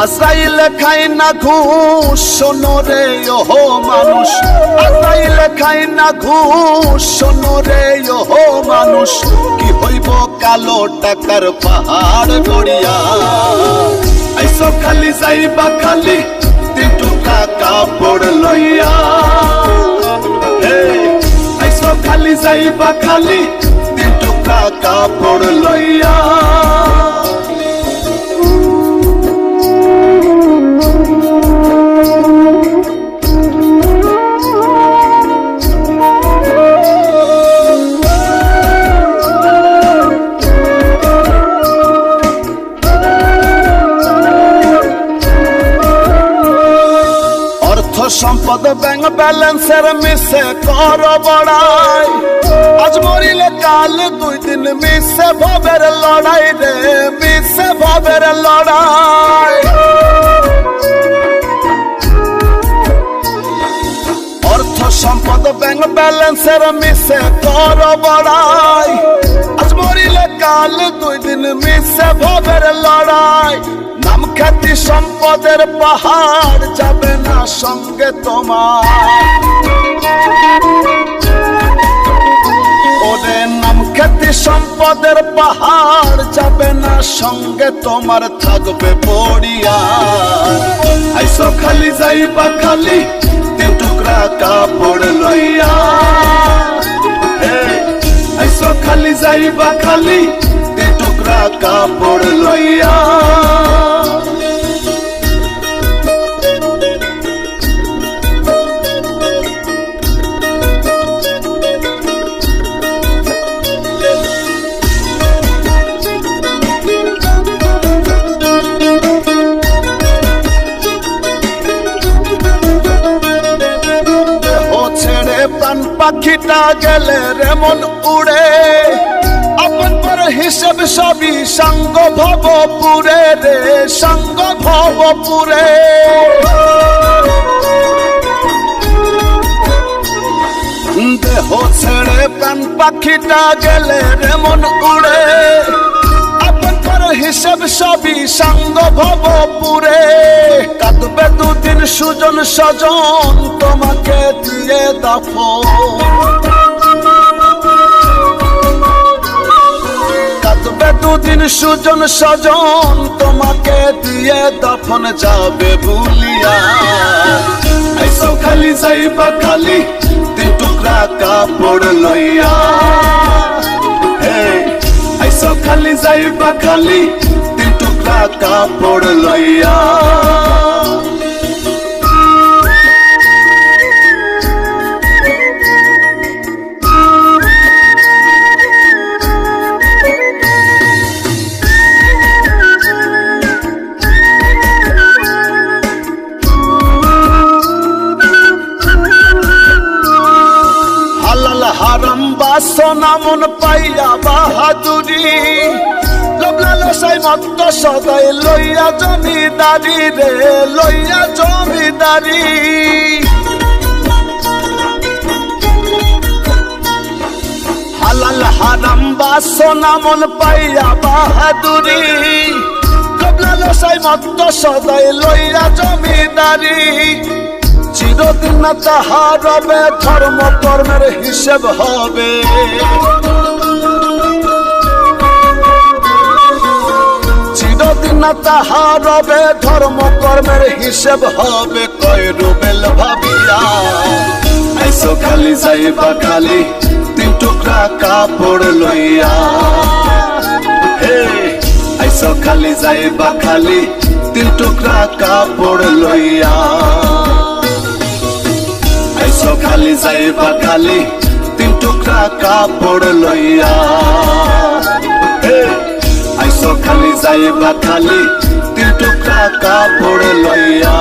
আজরাইল খাই না ঘুষ শোনো রে ওহো মানুষ, আজরাইল খাই না ঘুষ শোনো রে ওহো মানুষ, কি হইব কালো টাকার পাহাড় গড়িয়া। আইসো খালি যাইবা খালি 3 টুকরা কাপড় লইয়া, আইসো খালি যাইবা খালি 3 টুকরা কাপড় লইয়া। সম্পদ ব্যাংক ব্যালেন্সের মিশে কর বড়াই, আজ মরিলে কাল 2 দিন মিশে ভবের লড়াই রে, মিশে ভবের লড়াই। অর্থ সম্পদ ব্যাংক ব্যালেন্সের মিশে কর বড়াই, আজ মরিলে কাল 2 দিন মিশে ভবের লড়াই। নাম খ্যাতি সম্পদের পাহাড় যাবে না সঙ্গে তোমার, ওরে নাম খ্যাতি সম্পদের পাহাড় যাবে না সঙ্গে তোমার, থাকবে পড়িয়া। আইসো খালি যাইবা খালি 3 টুকরা কাপড় লইয়া, আইসো খালি যাইবা খালি 3 টুকরা কাপড় লইয়া। প্রাণ পাখিটা গেলে রেমন উড়ে, আপন পর হিসেব সবই সঙ্গ ভবপুরে রে, সঙ্গ ভবপুরে। দেহ ছেড়ে প্রাণ পাখিটা গেলে রেমন উড়ে, আপন পর হিসেব সবই সঙ্গ ভবপুরে। কাঁদবে 2 দিন সুজন সজন তোমাকে দিয়ে দাফন, কাঁদবে 2 দিন সুজন সজন তোমাকে দিয়ে দাফন, যাবে ভুলিয়া। আইসো খালি যাইবা খালি 3 টুকরা কাপড় লইয়া, আইসো খালি যাইবা খালি 3 টুকরা কাপড় লইয়া। হারাম বাসনা মন পাইয়া বাহাদুরি, লোভলালসাই মত্ত সদাই লইয়া জমিদারি রে, লইয়া জমিদারি। হালাল হারাম বাসনা মন পাইয়া বাহাদুরি, লোভলালসাই মত্ত সদাই লইয়া জমিদারি। চিরদিন না তাহা রবে ধর্ম কর্মের হিসেব হবে, চিরদিন না তাহা রবে ধর্ম কর্মের হিসেব হবে, কয় রুবেল ভাবিয়া। আইসো খালি যাইবা খালি 3 টুকরা কাপড় লইয়া, আইসো খালি যাইবা খালি 3 টুকরা কাপড় লইয়া। আইসো খালি যাইবা খালি 3 টুকরা কাপড় লইয়া, আইসো খালি যাইবা খালি 3 টুকরা কাপড় লইয়া।